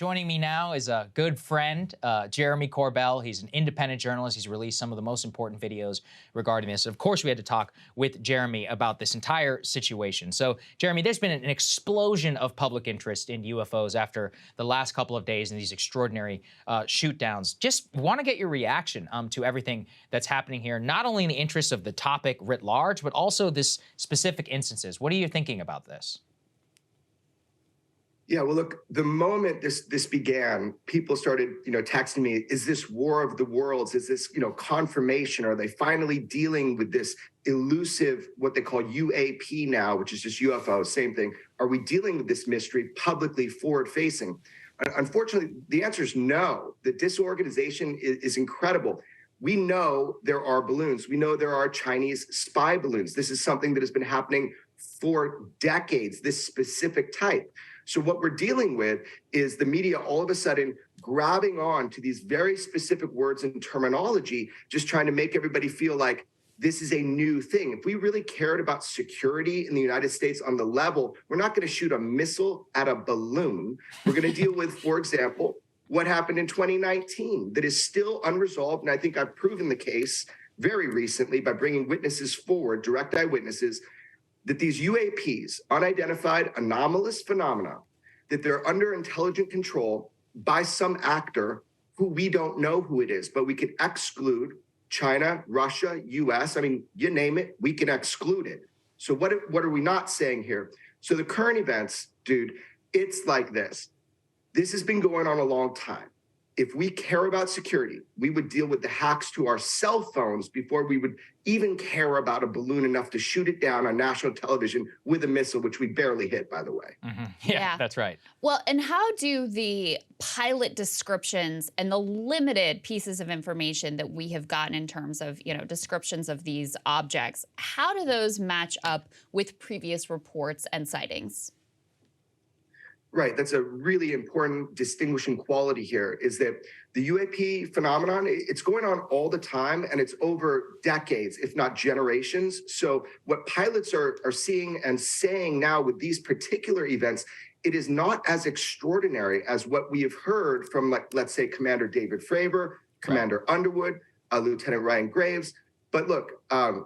Joining me now is a good friend, Jeremy Corbell. He's an independent journalist. He's released some of the most important videos regarding this. Of course, we had to talk with Jeremy about this entire situation. So, Jeremy, there's been an explosion of public interest in UFOs after the last couple of days and these extraordinary shoot-downs. Just want to get your reaction to everything that's happening here, not only in the interest of the topic writ large, but also this specific instances. What are you thinking about this? Yeah, well, look, the moment this began, people started, texting me, is this war of the worlds? Is this, confirmation? Are they finally dealing with this elusive, what they call UAP now, which is just UFO, same thing. Are we dealing with this mystery publicly forward facing? Unfortunately, the answer is no. The disorganization is incredible. We know there are balloons. We know there are Chinese spy balloons. This is something that has been happening for decades, this specific type. So what we're dealing with is the media all of a sudden grabbing on to these very specific words and terminology, just trying to make everybody feel like this is a new thing. If we really cared about security in the United States on the level, we're not going to shoot a missile at a balloon. We're going to deal with, for example, what happened in 2019 that is still unresolved. And I think I've proven the case very recently by bringing witnesses forward, direct eyewitnesses, that these UAPs, unidentified anomalous phenomena, that they're under intelligent control by some actor who we don't know who it is, but we can exclude China, Russia, US. I mean, you name it, we can exclude it. So what are we not saying here? So the current events, dude, it's like this. This has been going on a long time. If we care about security, we would deal with the hacks to our cell phones before we would even care about a balloon enough to shoot it down on national television with a missile, which we barely hit, by the way. Mm-hmm. Yeah, that's right. Well, and how do the pilot descriptions and the limited pieces of information that we have gotten in terms of, descriptions of these objects, how do those match up with previous reports and sightings? Right, that's a really important distinguishing quality here, is that the UAP phenomenon, it's going on all the time, and it's over decades, if not generations. So what pilots are seeing and saying now with these particular events, it is not as extraordinary as what we have heard from, like, let's say, Commander David Fravor, Commander Underwood, Lieutenant Ryan Graves. But look,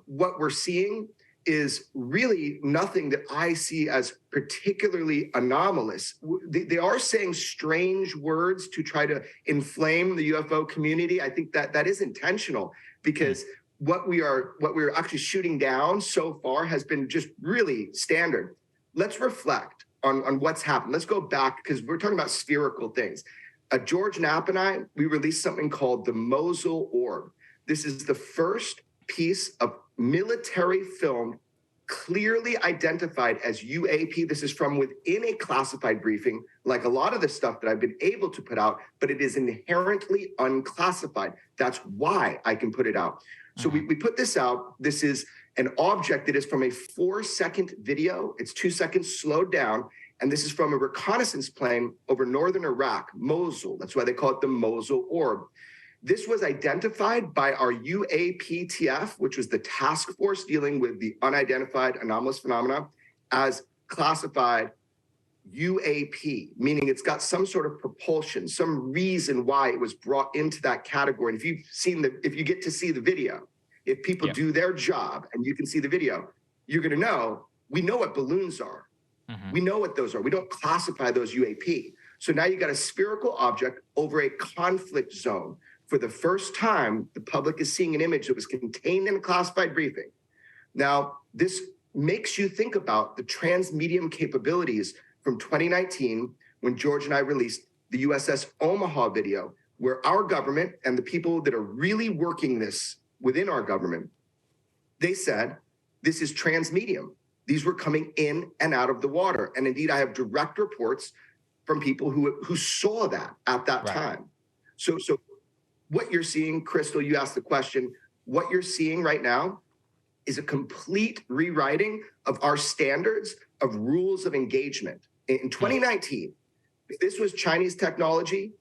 what we're seeing is really nothing that I see as particularly anomalous. They are saying strange words to try to inflame the UFO community. I think that is intentional, because what we're actually shooting down so far has been just really standard. Let's reflect on what's happened. Let's go back, because we're talking about spherical things. George Knapp and I, we released something called the Mosul Orb. This is the first piece of military film clearly identified as UAP. This is from within a classified briefing, like a lot of the stuff that I've been able to put out, but it is inherently unclassified. That's why I can put it out. So we put this out. This is an object that is from a 4-second video. It's 2 seconds slowed down. And this is from a reconnaissance plane over northern Iraq, Mosul. That's why they call it the Mosul Orb. This was identified by our UAPTF, which was the task force dealing with the unidentified anomalous phenomena, as classified UAP, meaning it's got some sort of propulsion, some reason why it was brought into that category. And if you get to see the video, if people do their job and you can see the video, you're going to know, we know what balloons are. We know what those are. We don't classify those UAP. So now you got a spherical object over a conflict zone. For the first time, the public is seeing an image that was contained in a classified briefing. Now, this makes you think about the transmedium capabilities from 2019, when George and I released the USS Omaha video, where our government and the people that are really working this within our government, they said, this is transmedium. These were coming in and out of the water. And indeed, I have direct reports from people who saw that at that time. So what you're seeing, Krystal, you asked the question, what you're seeing right now is a complete rewriting of our standards of rules of engagement. In 2019, if this was Chinese technology,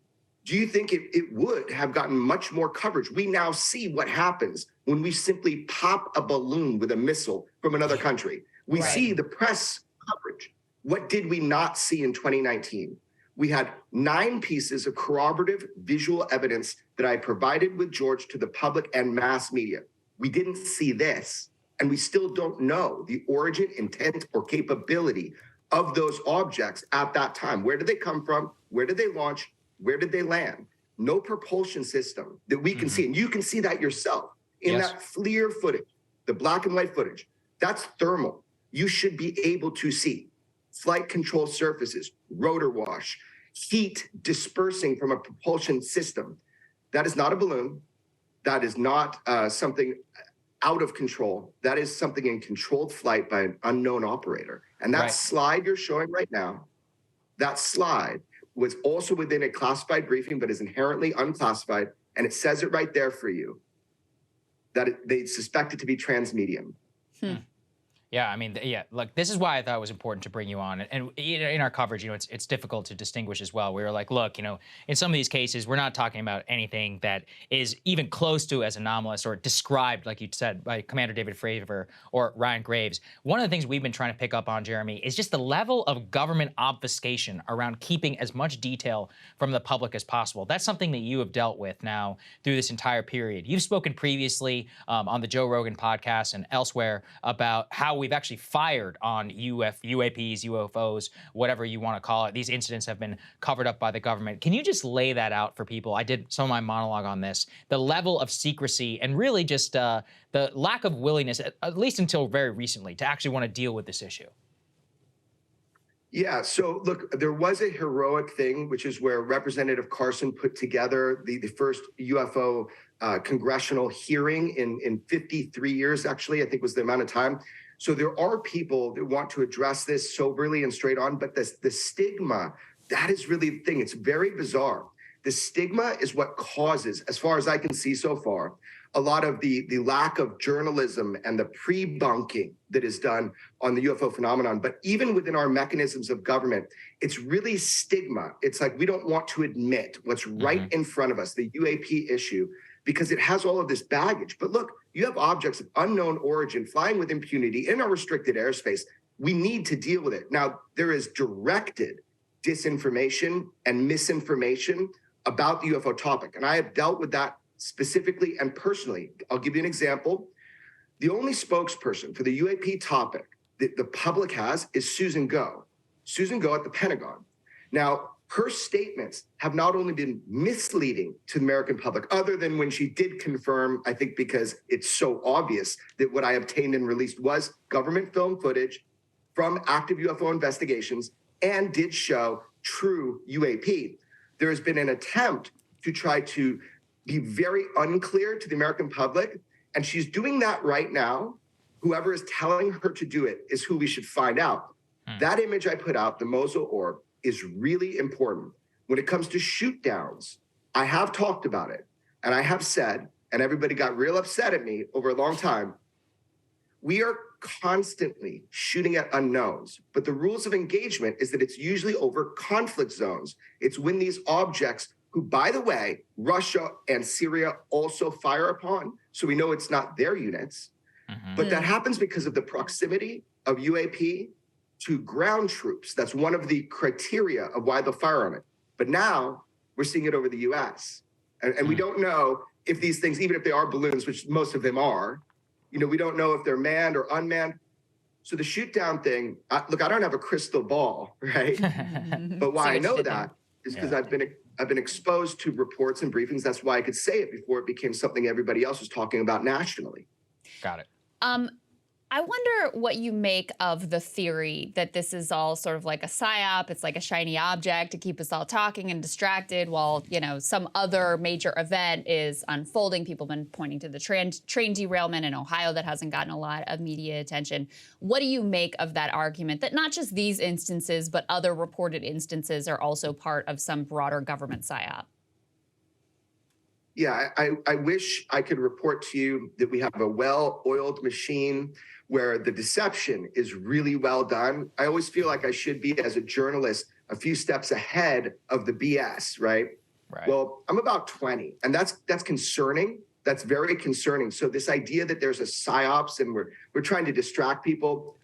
do you think it would have gotten much more coverage? We now see what happens when we simply pop a balloon with a missile from another country. We see the press coverage. What did we not see in 2019? We had 9 pieces of corroborative visual evidence that I provided with George to the public and mass media. We didn't see this, and we still don't know the origin, intent, or capability of those objects at that time. Where did they come from? Where did they launch? Where did they land? No propulsion system that we can see. And you can see that yourself in that FLIR footage, the black and white footage. That's thermal. You should be able to see flight control surfaces, rotor wash, heat dispersing from a propulsion system. That is not a balloon. That is not something out of control. That is something in controlled flight by an unknown operator. And that slide you're showing right now, that slide was also within a classified briefing, but is inherently unclassified. And it says it right there for you, that they suspect it to be transmedium. Yeah, I mean, look, this is why I thought it was important to bring you on. And in our coverage, it's difficult to distinguish as well. We were like, look, in some of these cases, we're not talking about anything that is even close to as anomalous or described, like you said, by Commander David Fravor or Ryan Graves. One of the things we've been trying to pick up on, Jeremy, is just the level of government obfuscation around keeping as much detail from the public as possible. That's something that you have dealt with now through this entire period. You've spoken previously on the Joe Rogan podcast and elsewhere about how we've actually fired on UAPs, UFOs, whatever you want to call it. These incidents have been covered up by the government. Can you just lay that out for people? I did some of my monologue on this. The level of secrecy and really just the lack of willingness, at least until very recently, to actually want to deal with this issue. Yeah, so look, there was a heroic thing, which is where Representative Carson put together the first UFO congressional hearing in 53 years, actually, I think was the amount of time. So there are people that want to address this soberly and straight on, but the stigma, that is really the thing. It's very bizarre. The stigma is what causes, as far as I can see so far, a lot of the lack of journalism and the pre-bunking that is done on the UFO phenomenon. But even within our mechanisms of government, it's really stigma. It's like we don't want to admit what's right in front of us, the UAP issue, because it has all of this baggage. But look, you have objects of unknown origin flying with impunity in our restricted airspace. We need to deal with it. Now, there is directed disinformation and misinformation about the UFO topic, and I have dealt with that specifically and personally. I'll give you an example. The only spokesperson for the UAP topic that the public has is Susan Go. Susan Go at the Pentagon. Now, her statements have not only been misleading to the American public, other than when she did confirm, I think because it's so obvious that what I obtained and released was government film footage from active UFO investigations and did show true UAP. There has been an attempt to try to be very unclear to the American public, and she's doing that right now. Whoever is telling her to do it is who we should find out. That image I put out, the Mosul orb, is really important. When it comes to shootdowns, I have talked about it, and I have said, and everybody got real upset at me over a long time, we are constantly shooting at unknowns, but the rules of engagement is that it's usually over conflict zones. It's when these objects, who, by the way, Russia and Syria also fire upon, so we know it's not their units, but that happens because of the proximity of UAP to ground troops. That's one of the criteria of why they'll fire on it. But now we're seeing it over the US. And we don't know if these things, even if they are balloons, which most of them are, we don't know if they're manned or unmanned. So the shoot down thing, look, I don't have a crystal ball, right? But why I know that is because I've been exposed to reports and briefings. That's why I could say it before it became something everybody else was talking about nationally. Got it. I wonder what you make of the theory that this is all sort of like a psyop. It's like a shiny object to keep us all talking and distracted while, some other major event is unfolding. People have been pointing to the train derailment in Ohio that hasn't gotten a lot of media attention. What do you make of that argument that not just these instances, but other reported instances are also part of some broader government psyop? Yeah, I wish I could report to you that we have a well-oiled machine where the deception is really well done. I always feel like I should be, as a journalist, a few steps ahead of the BS, right? Well, I'm about 20, and that's concerning. That's very concerning. So this idea that there's a psyops and we're trying to distract people,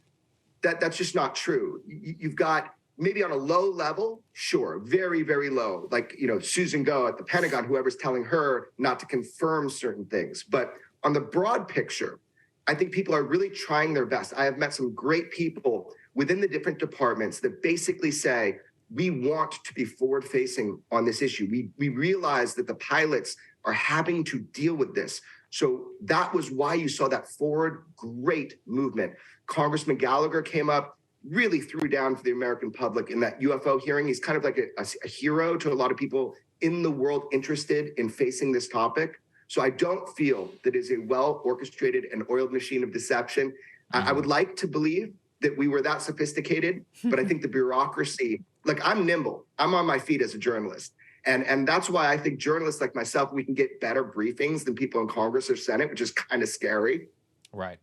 that's just not true. You've got maybe on a low level, sure, very, very low. Like, Susan Go at the Pentagon, whoever's telling her not to confirm certain things. But on the broad picture, I think people are really trying their best. I have met some great people within the different departments that basically say, we want to be forward facing on this issue. We realize that the pilots are having to deal with this. So that was why you saw that forward great movement. Congressman Gallagher came up, really threw down for the American public in that UFO hearing. He's kind of like a hero to a lot of people in the world interested in facing this topic. So I don't feel that it is a well-orchestrated and oiled machine of deception. I would like to believe that we were that sophisticated, but I think the bureaucracy, like I'm nimble, I'm on my feet as a journalist. And that's why I think journalists like myself, we can get better briefings than people in Congress or Senate, which is kind of scary. Right.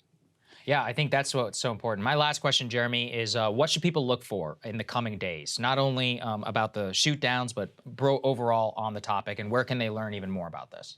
Yeah, I think that's what's so important. My last question, Jeremy, is what should people look for in the coming days? Not only about the shootdowns, but overall on the topic, and where can they learn even more about this?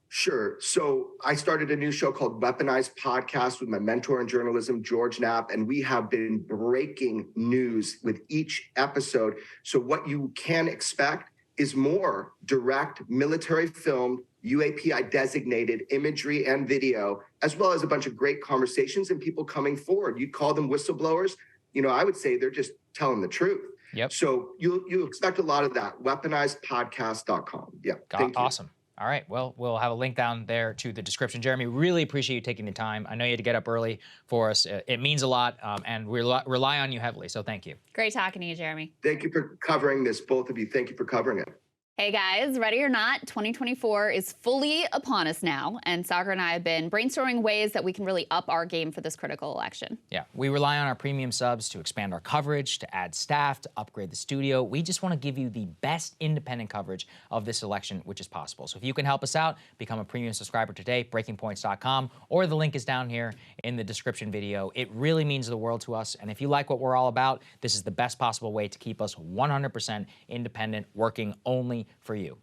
Sure. So I started a new show called Weaponized Podcast with my mentor in journalism, George Knapp, and we have been breaking news with each episode. So what you can expect is more direct military filmed UAPI designated imagery and video, as well as a bunch of great conversations and people coming forward. You call them whistleblowers. I would say they're just telling the truth. Yep. So you expect a lot of that. Weaponizedpodcast.com. Yeah. Thank you. Awesome. All right. Well, we'll have a link down there to the description. Jeremy, really appreciate you taking the time. I know you had to get up early for us. It means a lot, and we rely on you heavily. So thank you. Great talking to you, Jeremy. Thank you for covering this, both of you. Thank you for covering it. Hey guys, ready or not, 2024 is fully upon us now, and Saagar and I have been brainstorming ways that we can really up our game for this critical election. Yeah, we rely on our premium subs to expand our coverage, to add staff, to upgrade the studio. We just want to give you the best independent coverage of this election, which is possible. So if you can help us out, become a premium subscriber today, breakingpoints.com, or the link is down here in the description video. It really means the world to us, and if you like what we're all about, this is the best possible way to keep us 100% independent, working only for you.